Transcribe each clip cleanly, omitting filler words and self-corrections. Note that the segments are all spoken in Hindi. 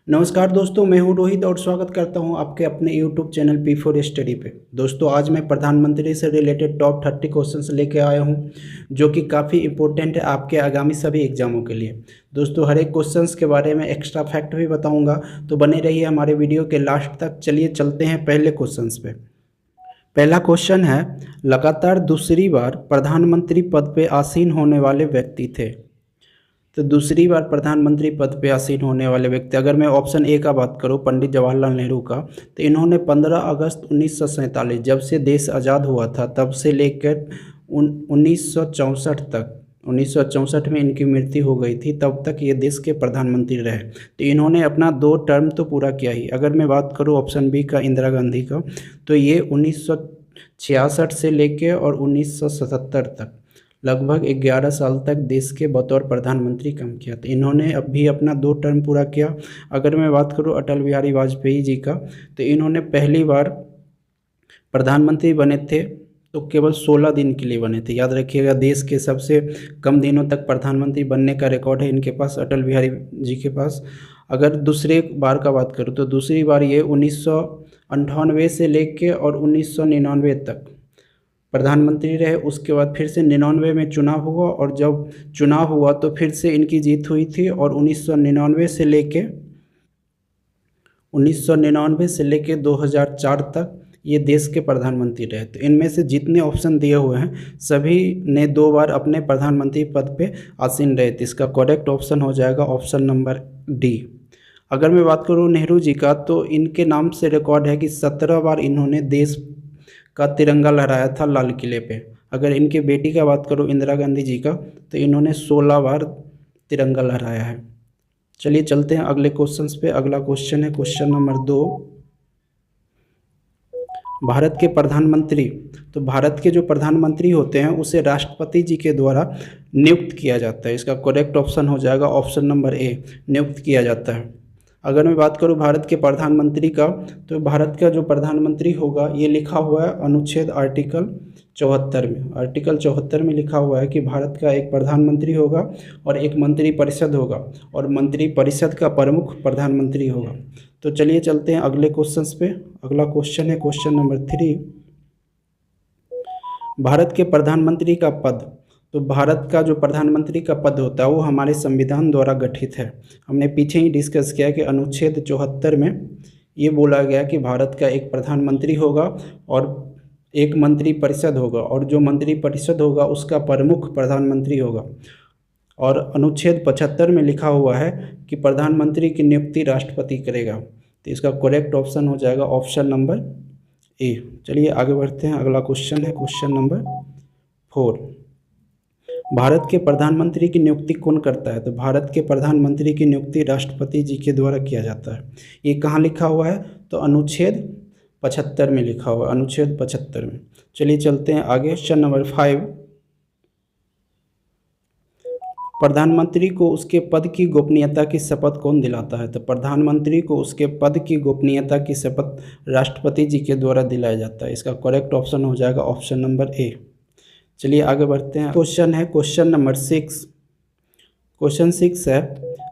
नमस्कार दोस्तों, मैं हूं रोहित और स्वागत करता हूं आपके अपने YouTube चैनल P4 स्टडी पे। दोस्तों, आज मैं प्रधानमंत्री से रिलेटेड टॉप 30 क्वेश्चंस लेके आया हूं जो कि काफ़ी इंपॉर्टेंट है आपके आगामी सभी एग्जामों के लिए। दोस्तों, हर एक क्वेश्चंस के बारे में एक्स्ट्रा फैक्ट भी बताऊंगा, तो बने रहिए हमारे वीडियो के लास्ट तक। चलिए चलते हैं पहले क्वेश्चंस पे। पहला क्वेश्चन है, लगातार दूसरी बार प्रधानमंत्री पद पे आसीन होने वाले व्यक्ति थे। तो दूसरी बार प्रधानमंत्री पद पे आसीन होने वाले व्यक्ति, अगर मैं ऑप्शन ए का बात करूं, पंडित जवाहरलाल नेहरू का, तो इन्होंने 15 अगस्त 1947 जब से देश आज़ाद हुआ था तब से लेकर 1964 तक, 1964 में इनकी मृत्यु हो गई थी, तब तक ये देश के प्रधानमंत्री रहे। तो इन्होंने अपना 2 टर्म तो पूरा किया ही। अगर मैं बात करूं ऑप्शन बी का, इंदिरा गांधी का, तो ये 1966 से लेकर और 1977 तक लगभग 11 साल तक देश के बतौर प्रधानमंत्री काम किया। तो इन्होंने अभी अपना 2 टर्म पूरा किया। अगर मैं बात करूं अटल बिहारी वाजपेयी जी का, तो इन्होंने पहली बार प्रधानमंत्री बने थे तो केवल 16 दिन के लिए बने थे। याद रखिएगा, देश के सबसे कम दिनों तक प्रधानमंत्री बनने का रिकॉर्ड है इनके पास, अटल बिहारी जी के पास। अगर दूसरे बार का बात करूँ तो दूसरी बार ये 1998 से लेके और 1999 तक प्रधानमंत्री रहे। उसके बाद फिर से 99 में चुनाव हुआ, और जब चुनाव हुआ तो फिर से इनकी जीत हुई थी, और 1999 से लेके 2004 तक ये देश के प्रधानमंत्री रहे। तो इनमें से जितने ऑप्शन दिए हुए हैं सभी ने 2 बार अपने प्रधानमंत्री पद पे आसीन रहे थे। इसका करेक्ट ऑप्शन हो जाएगा ऑप्शन नंबर डी। अगर मैं बात करूँ नेहरू जी का, तो इनके नाम से रिकॉर्ड है कि 17 बार इन्होंने देश का तिरंगा लहराया था लाल किले पे। अगर इनके बेटी का बात करूँ इंदिरा गांधी जी का, तो इन्होंने 16 बार तिरंगा लहराया है। चलिए चलते हैं अगले क्वेश्चंस पे। अगला क्वेश्चन है क्वेश्चन नंबर 2, भारत के प्रधानमंत्री। तो भारत के जो प्रधानमंत्री होते हैं उसे राष्ट्रपति जी के द्वारा नियुक्त किया जाता है। इसका करेक्ट ऑप्शन हो जाएगा ऑप्शन नंबर ए, नियुक्त किया जाता है। अगर मैं बात करूं भारत के प्रधानमंत्री का, तो भारत का जो प्रधानमंत्री होगा ये लिखा हुआ है अनुच्छेद आर्टिकल 74 में। आर्टिकल 74 में लिखा हुआ है कि भारत का एक प्रधानमंत्री होगा और एक मंत्री परिषद होगा, और मंत्री परिषद का प्रमुख प्रधानमंत्री होगा। तो चलिए चलते हैं अगले क्वेश्चंस पे। अगला क्वेश्चन है क्वेश्चन नंबर 3, भारत के प्रधानमंत्री का पद। तो भारत का जो प्रधानमंत्री का पद होता है वो हमारे संविधान द्वारा गठित है। हमने पीछे ही डिस्कस किया कि अनुच्छेद 74 में ये बोला गया कि भारत का एक प्रधानमंत्री होगा और एक मंत्री परिषद होगा, और जो मंत्री परिषद होगा उसका प्रमुख प्रधानमंत्री होगा। और अनुच्छेद 75 में लिखा हुआ है कि प्रधानमंत्री की नियुक्ति राष्ट्रपति करेगा। तो इसका करेक्ट ऑप्शन हो जाएगा ऑप्शन नंबर ए। चलिए आगे बढ़ते हैं। अगला क्वेश्चन है क्वेश्चन नंबर 4, भारत के प्रधानमंत्री की नियुक्ति कौन करता है। तो भारत के प्रधानमंत्री की नियुक्ति राष्ट्रपति जी के द्वारा किया जाता है। ये कहाँ लिखा हुआ है, तो अनुच्छेद 75 में लिखा हुआ है, अनुच्छेद 75 में। चलिए चलते हैं आगे। क्वेश्चन नंबर 5, प्रधानमंत्री को उसके पद की गोपनीयता की शपथ कौन दिलाता है। तो प्रधानमंत्री को उसके पद की गोपनीयता की शपथ राष्ट्रपति जी के द्वारा दिलाया जाता है। इसका करेक्ट ऑप्शन हो जाएगा ऑप्शन नंबर ए। चलिए आगे बढ़ते हैं। क्वेश्चन है क्वेश्चन नंबर 6। क्वेश्चन 6 है,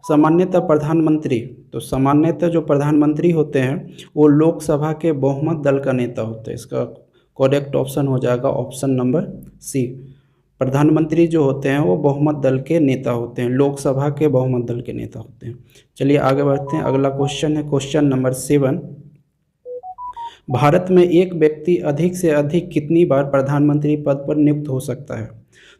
सामान्यतः प्रधानमंत्री। तो सामान्यतः जो प्रधानमंत्री होते हैं वो लोकसभा के बहुमत दल का नेता होता है। इसका करेक्ट ऑप्शन हो जाएगा ऑप्शन नंबर सी। प्रधानमंत्री जो होते हैं वो बहुमत दल के नेता होते हैं, लोकसभा के बहुमत दल के नेता होते हैं। चलिए आगे बढ़ते हैं। अगला क्वेश्चन है क्वेश्चन नंबर 7, भारत में एक व्यक्ति अधिक से अधिक कितनी बार प्रधानमंत्री पद पर नियुक्त हो सकता है।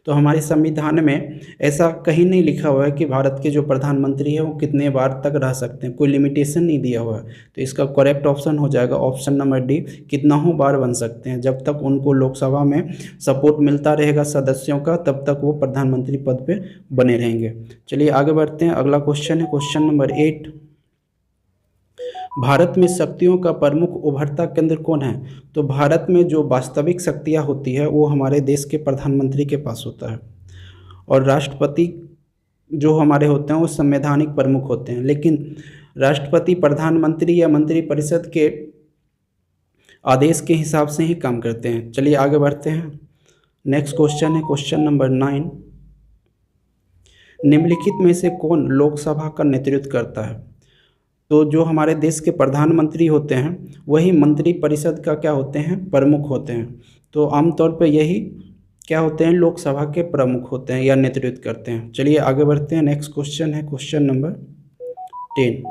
तो हमारे संविधान में ऐसा कहीं नहीं लिखा हुआ है कि भारत के जो प्रधानमंत्री है वो कितने बार तक रह सकते हैं, कोई लिमिटेशन नहीं दिया हुआ है। तो इसका करेक्ट ऑप्शन हो जाएगा ऑप्शन नंबर डी, कितनाों बार बन सकते हैं। जब तक उनको लोकसभा में सपोर्ट मिलता रहेगा सदस्यों का, तब तक वो प्रधानमंत्री पद पर बने रहेंगे। चलिए आगे बढ़ते हैं। अगला क्वेश्चन है क्वेश्चन नंबर 8, भारत में शक्तियों का प्रमुख उभरता केंद्र कौन है। तो भारत में जो वास्तविक शक्तियाँ होती है वो हमारे देश के प्रधानमंत्री के पास होता है, और राष्ट्रपति जो हमारे होते हैं वो संवैधानिक प्रमुख होते हैं। लेकिन राष्ट्रपति प्रधानमंत्री या मंत्री परिषद के आदेश के हिसाब से ही काम करते हैं। चलिए आगे बढ़ते हैं। नेक्स्ट क्वेश्चन है क्वेश्चन नंबर 9, निम्नलिखित में से कौन लोकसभा का नेतृत्व करता है। तो जो हमारे देश के प्रधानमंत्री होते हैं वही मंत्री परिषद का क्या होते हैं, प्रमुख होते हैं। तो आमतौर पे यही क्या होते हैं, लोकसभा के प्रमुख होते हैं या नेतृत्व करते हैं। चलिए आगे बढ़ते हैं। नेक्स्ट क्वेश्चन है क्वेश्चन नंबर 10।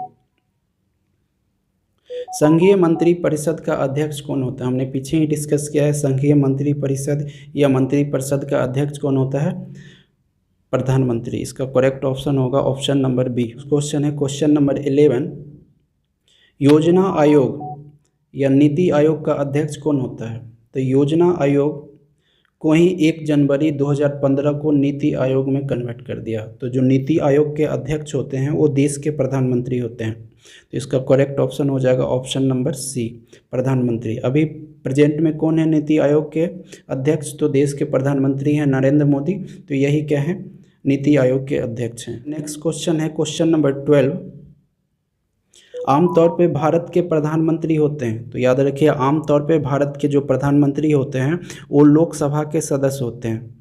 संघीय मंत्री परिषद का अध्यक्ष कौन होता है? हमने पीछे ही डिस्कस किया है, संघीय मंत्री परिषद या मंत्री परिषद का अध्यक्ष कौन होता है? प्रधानमंत्री। इसका करेक्ट ऑप्शन होगा ऑप्शन नंबर बी। क्वेश्चन है क्वेश्चन नंबर 11। योजना आयोग या नीति आयोग का अध्यक्ष कौन होता है? तो योजना आयोग को ही 1 जनवरी 2015 को नीति आयोग में कन्वर्ट कर दिया। तो जो नीति आयोग के अध्यक्ष होते हैं वो देश के प्रधानमंत्री होते हैं। तो इसका करेक्ट ऑप्शन हो जाएगा ऑप्शन नंबर सी, प्रधानमंत्री। अभी प्रेजेंट में कौन है नीति आयोग के अध्यक्ष? तो देश के प्रधानमंत्री हैं नरेंद्र मोदी। तो यही क्या है, नीति आयोग के अध्यक्ष हैं। नेक्स्ट क्वेश्चन है क्वेश्चन नंबर 12। आमतौर पे भारत के प्रधानमंत्री होते हैं, तो याद रखिए आमतौर पे भारत के जो प्रधानमंत्री होते हैं वो लोकसभा के सदस्य होते हैं।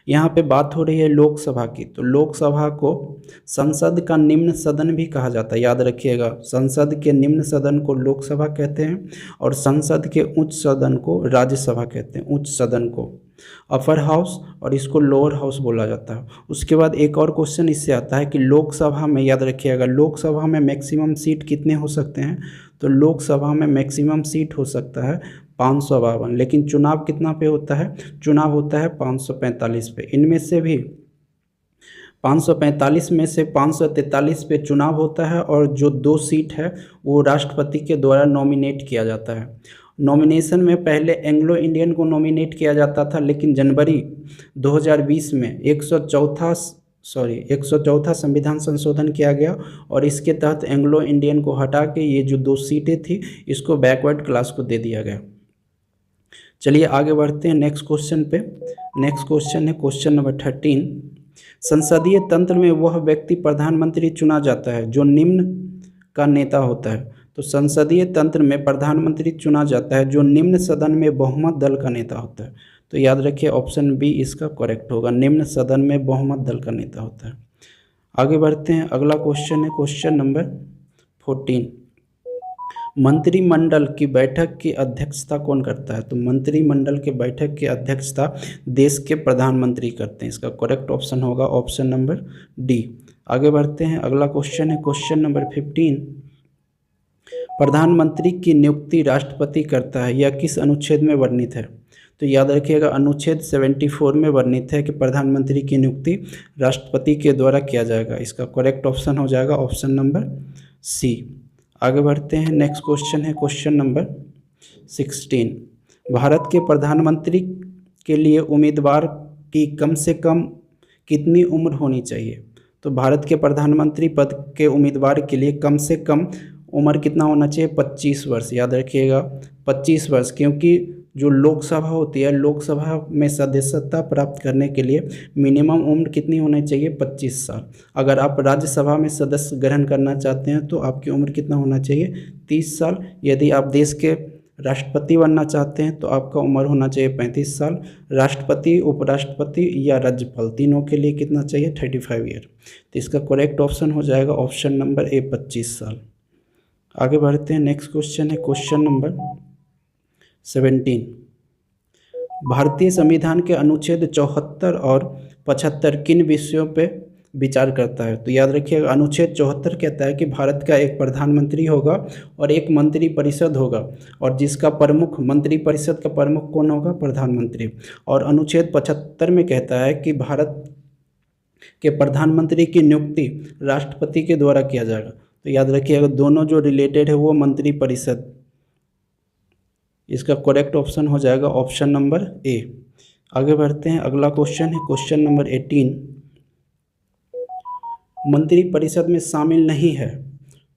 यहाँ पे बात हो रही है लोकसभा की, तो लोकसभा को संसद का निम्न सदन भी कहा जाता है। याद रखिएगा, संसद के निम्न सदन को लोकसभा कहते हैं और संसद के उच्च सदन को राज्यसभा कहते हैं। उच्च सदन को अपर हाउस और इसको लोअर हाउस बोला जाता है। उसके बाद एक और क्वेश्चन इससे आता है कि लोकसभा में, याद रखिएगा, लोकसभा में मैक्सिमम सीट कितने हो सकते हैं? तो लोकसभा में मैक्सिमम सीट हो सकता है 552, लेकिन चुनाव कितना पे होता है? चुनाव होता है 545 पे। इनमें से भी 545 में से 543 पे चुनाव होता है और जो 2 सीट है वो राष्ट्रपति के द्वारा नॉमिनेट किया जाता है। नॉमिनेशन में पहले एंग्लो इंडियन को नॉमिनेट किया जाता था, लेकिन जनवरी 2020 में 104वां संविधान संशोधन किया गया और इसके तहत एंग्लो इंडियन को हटा के ये जो 2 सीटें थी इसको बैकवर्ड क्लास को दे दिया गया। चलिए आगे बढ़ते हैं नेक्स्ट क्वेश्चन पे। नेक्स्ट क्वेश्चन है क्वेश्चन नंबर 13। संसदीय तंत्र में वह व्यक्ति प्रधानमंत्री चुना जाता है जो निम्न का नेता होता है। तो संसदीय तंत्र में प्रधानमंत्री चुना जाता है जो निम्न सदन में बहुमत दल का नेता होता है। तो याद रखिए ऑप्शन बी इसका करेक्ट होगा, निम्न सदन में बहुमत दल का नेता होता है। आगे बढ़ते हैं। अगला क्वेश्चन है क्वेश्चन नंबर 14। मंत्रिमंडल की बैठक की अध्यक्षता कौन करता है? तो मंत्रिमंडल के बैठक की अध्यक्षता देश के प्रधानमंत्री करते हैं। इसका करेक्ट ऑप्शन होगा ऑप्शन नंबर डी। आगे बढ़ते हैं। अगला क्वेश्चन है क्वेश्चन नंबर 15। प्रधानमंत्री की नियुक्ति राष्ट्रपति करता है, यह किस अनुच्छेद में वर्णित है? तो याद रखिएगा अनुच्छेद 74 में वर्णित है कि प्रधानमंत्री की नियुक्ति राष्ट्रपति के द्वारा किया जाएगा। इसका करेक्ट ऑप्शन हो जाएगा ऑप्शन नंबर सी। आगे बढ़ते हैं। नेक्स्ट क्वेश्चन है क्वेश्चन नंबर 16। भारत के प्रधानमंत्री के लिए उम्मीदवार की कम से कम कितनी उम्र होनी चाहिए? तो भारत के प्रधानमंत्री पद के उम्मीदवार के लिए कम से कम उम्र कितना होना चाहिए? 25 वर्ष। याद रखिएगा 25 वर्ष, क्योंकि जो लोकसभा होती है, लोकसभा में सदस्यता प्राप्त करने के लिए मिनिमम उम्र कितनी होनी चाहिए? 25 साल। अगर आप राज्यसभा में सदस्य ग्रहण करना चाहते हैं तो आपकी उम्र कितना होना चाहिए? 30 साल। यदि आप देश के राष्ट्रपति बनना चाहते हैं तो आपका उम्र होना चाहिए 35 साल। राष्ट्रपति, उपराष्ट्रपति या राज्यपाल तीनों के लिए कितना चाहिए? 35 ईयर। तो इसका करेक्ट ऑप्शन हो जाएगा ऑप्शन नंबर ए 25 साल। आगे बढ़ते हैं। नेक्स्ट क्वेश्चन है क्वेश्चन नंबर 17। भारतीय संविधान के अनुच्छेद 74 और 75 किन विषयों पे विचार करता है? तो याद रखिएगा अनुच्छेद 74 कहता है कि भारत का एक प्रधानमंत्री होगा और एक मंत्री परिषद होगा और जिसका प्रमुख, मंत्री परिषद का प्रमुख कौन होगा? प्रधानमंत्री। और अनुच्छेद 75 में कहता है कि भारत के प्रधानमंत्री की नियुक्ति राष्ट्रपति के द्वारा किया जाएगा। तो याद रखिएगा दोनों जो रिलेटेड है वो मंत्री परिषद। इसका करेक्ट ऑप्शन हो जाएगा ऑप्शन नंबर ए। आगे बढ़ते हैं। अगला क्वेश्चन है क्वेश्चन नंबर 18। मंत्री परिषद में शामिल नहीं है।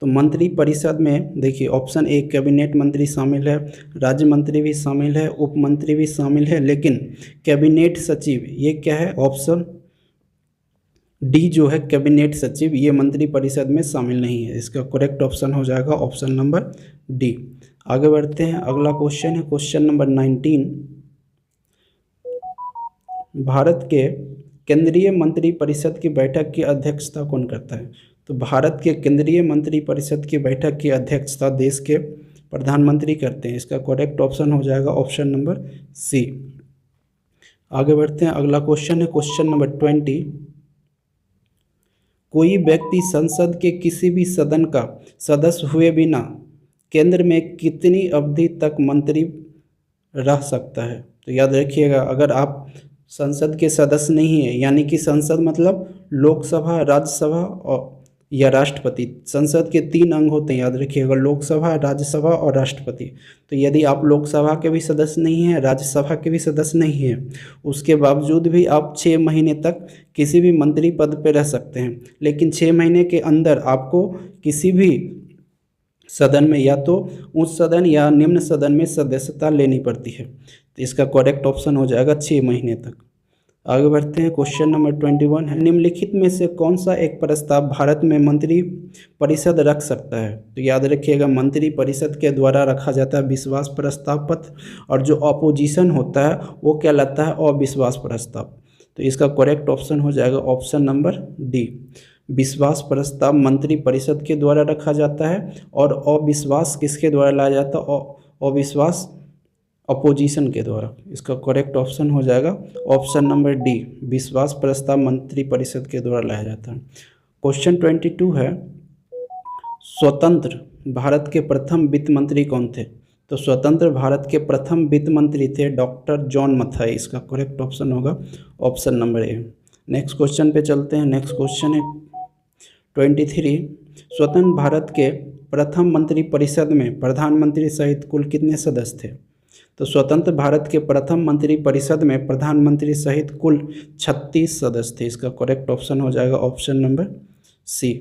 तो मंत्री परिषद में देखिए ऑप्शन ए कैबिनेट मंत्री शामिल है, राज्य मंत्री भी शामिल है, उप मंत्री भी शामिल है, लेकिन कैबिनेट सचिव ये क्या है? ऑप्शन डी जो है कैबिनेट सचिव, ये मंत्री परिषद में शामिल नहीं है। इसका करेक्ट ऑप्शन हो जाएगा ऑप्शन नंबर डी। आगे बढ़ते हैं। अगला क्वेश्चन है क्वेश्चन नंबर 19। भारत के केंद्रीय मंत्री परिषद की बैठक की अध्यक्षता कौन करता है? तो भारत के केंद्रीय मंत्रिपरिषद की बैठक की अध्यक्षता देश के प्रधानमंत्री करते हैं। इसका करेक्ट ऑप्शन हो जाएगा ऑप्शन नंबर सी। आगे बढ़ते हैं, अगला क्वेश्चन है क्वेश्चन नंबर 20। कोई व्यक्ति संसद के किसी भी सदन का सदस्य हुए बिना केंद्र में कितनी अवधि तक मंत्री रह सकता है? तो याद रखिएगा, अगर आप संसद के सदस्य नहीं है, यानी कि संसद मतलब लोकसभा, राज्यसभा और या राष्ट्रपति। संसद के 3 अंग होते हैं, याद रखिएगा, लोकसभा, राज्यसभा और राष्ट्रपति। तो यदि आप लोकसभा के भी सदस्य नहीं हैं, राज्यसभा के भी सदस्य नहीं हैं, उसके बावजूद भी आप 6 महीने तक किसी भी मंत्री पद पर रह सकते हैं। लेकिन 6 महीने के अंदर आपको किसी भी सदन में या तो उच्च सदन या निम्न सदन में सदस्यता लेनी पड़ती है। तो इसका करेक्ट ऑप्शन हो जाएगा 6 महीने तक। आगे बढ़ते हैं, क्वेश्चन नंबर 21 है, निम्नलिखित में से कौन सा एक प्रस्ताव भारत में मंत्री परिषद रख सकता है? तो याद रखिएगा, मंत्री परिषद के द्वारा रखा जाता है विश्वास प्रस्ताव पत्र, और जो अपोजिशन होता है वो क्या लाता है? अविश्वास प्रस्ताव। तो इसका करेक्ट ऑप्शन हो जाएगा ऑप्शन नंबर डी। विश्वास प्रस्ताव मंत्री परिषद के द्वारा रखा जाता है और अविश्वास किसके द्वारा लाया जाता है? अविश्वास अपोजिशन के द्वारा। इसका करेक्ट ऑप्शन हो जाएगा ऑप्शन नंबर डी, विश्वास प्रस्ताव मंत्री परिषद के द्वारा लाया जाता है। क्वेश्चन 22 है, स्वतंत्र भारत के प्रथम वित्त मंत्री कौन थे? तो स्वतंत्र भारत के प्रथम वित्त मंत्री थे डॉक्टर जॉन मथाई। इसका करेक्ट ऑप्शन होगा option number A. Next question पे चलते हैं। नेक्स्ट क्वेश्चन है 23, स्वतंत्र भारत के प्रथम मंत्री परिषद में प्रधानमंत्री सहित कुल कितने सदस्य थे? तो स्वतंत्र भारत के प्रथम मंत्री परिषद में प्रधानमंत्री सहित कुल 36 सदस्य थे। इसका करेक्ट ऑप्शन हो जाएगा ऑप्शन नंबर सी।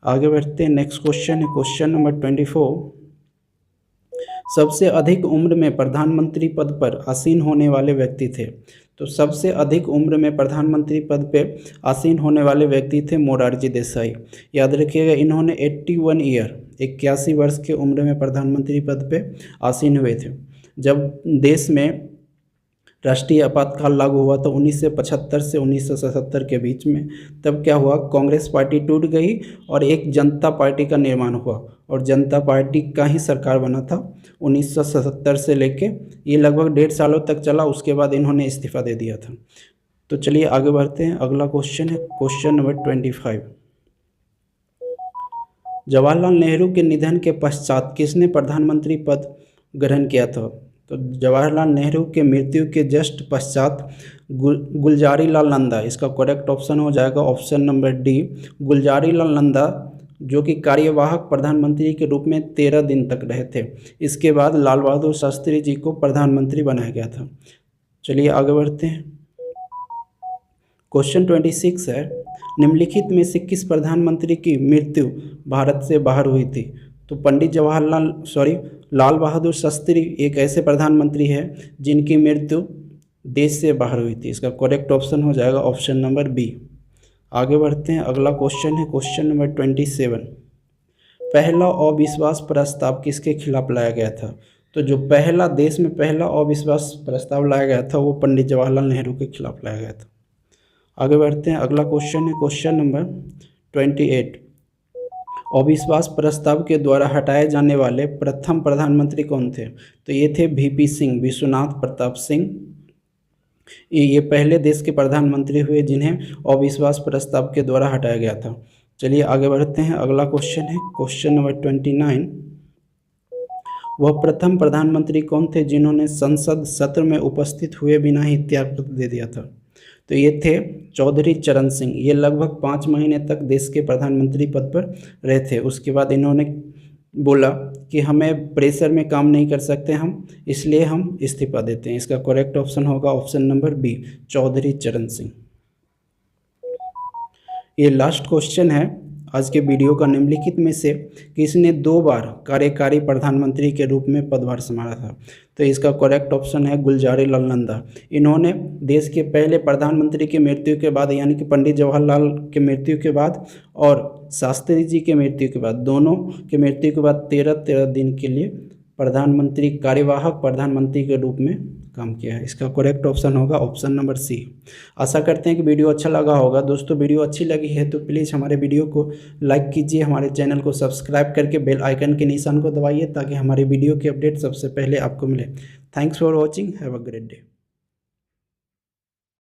आगे बढ़ते हैं, नेक्स्ट क्वेश्चन है क्वेश्चन नंबर 24, सबसे अधिक उम्र में प्रधानमंत्री पद पर आसीन होने वाले व्यक्ति थे। तो सबसे अधिक उम्र में प्रधानमंत्री पद पे आसीन होने वाले व्यक्ति थे मोरारजी देसाई। याद रखिएगा, इन्होंने 81 ईयर 81 वर्ष की उम्र में प्रधानमंत्री पद पे आसीन हुए थे। जब देश में राष्ट्रीय आपातकाल लागू हुआ तो 1975 से 1977 के बीच में, तब क्या हुआ, कांग्रेस पार्टी टूट गई और एक जनता पार्टी का निर्माण हुआ, और जनता पार्टी का ही सरकार बना था 1977 से लेके ये लगभग 1.5 सालों तक चला। उसके बाद इन्होंने इस्तीफा दे दिया था। तो चलिए आगे बढ़ते हैं, अगला क्वेश्चन है क्वेश्चन नंबर 25, जवाहरलाल नेहरू के निधन के पश्चात किसने प्रधानमंत्री पद ग्रहण किया था? तो जवाहरलाल नेहरू के मृत्यु के जस्ट पश्चात गुलजारी लाल नंदा। इसका करेक्ट ऑप्शन हो जाएगा option number D, Gulzari Lal Nanda, जो कि कार्यवाहक प्रधानमंत्री के रूप में 13 दिन तक रहे थे। इसके बाद लाल बहादुर शास्त्री जी को प्रधानमंत्री बनाया गया था। चलिए आगे बढ़ते हैं, क्वेश्चन 26 है, निम्नलिखित में से किस प्रधानमंत्री की मृत्यु भारत से बाहर हुई थी? तो पंडित लाल बहादुर शास्त्री एक ऐसे प्रधानमंत्री हैं जिनकी मृत्यु देश से बाहर हुई थी। इसका करेक्ट ऑप्शन हो जाएगा ऑप्शन नंबर बी। आगे बढ़ते हैं, अगला क्वेश्चन है क्वेश्चन नंबर 27, पहला अविश्वास प्रस्ताव किसके खिलाफ लाया गया था? तो जो देश में पहला अविश्वास प्रस्ताव लाया गया था वो पंडित जवाहरलाल नेहरू के खिलाफ लाया गया था। आगे बढ़ते हैं, अगला क्वेश्चन है क्वेश्चन नंबर 28, अविश्वास प्रस्ताव के द्वारा हटाए जाने वाले प्रथम प्रधानमंत्री कौन थे? तो ये थे वीपी सिंह, विश्वनाथ प्रताप सिंह। ये पहले देश के प्रधानमंत्री हुए जिन्हें अविश्वास प्रस्ताव के द्वारा हटाया गया था। चलिए आगे बढ़ते हैं, अगला क्वेश्चन है क्वेश्चन नंबर 29, वह प्रथम प्रधानमंत्री कौन थे जिन्होंने संसद सत्र में उपस्थित हुए बिना ही त्यागपत्र दे दिया था? तो ये थे चौधरी चरण सिंह। ये लगभग 5 महीने तक देश के प्रधानमंत्री पद पर रहे थे। उसके बाद इन्होंने बोला कि हमें प्रेशर में काम नहीं कर सकते हम, इसलिए हम इस्तीफा देते हैं। इसका करेक्ट ऑप्शन होगा ऑप्शन नंबर बी, चौधरी चरण सिंह। ये लास्ट क्वेश्चन है आज के वीडियो का, निम्नलिखित में से किसने 2 बार कार्यकारी प्रधानमंत्री के रूप में पदभार संभाला था? तो इसका करेक्ट ऑप्शन है गुलजारी लाल नंदा। इन्होंने देश के पहले प्रधानमंत्री की मृत्यु के बाद, यानी कि पंडित जवाहरलाल के मृत्यु के बाद और शास्त्री जी के मृत्यु के बाद, दोनों के मृत्यु के बाद 13 दिन के लिए प्रधानमंत्री कार्यवाहक प्रधानमंत्री के रूप में काम किया है। इसका करेक्ट ऑप्शन होगा ऑप्शन नंबर सी। आशा करते हैं कि वीडियो अच्छा लगा होगा। दोस्तों वीडियो अच्छी लगी है तो प्लीज़ हमारे वीडियो को लाइक कीजिए, हमारे चैनल को सब्सक्राइब करके बेल आइकन के निशान को दबाइए ताकि हमारी वीडियो की अपडेट सबसे पहले आपको मिले। Thanks for watching, have a great day.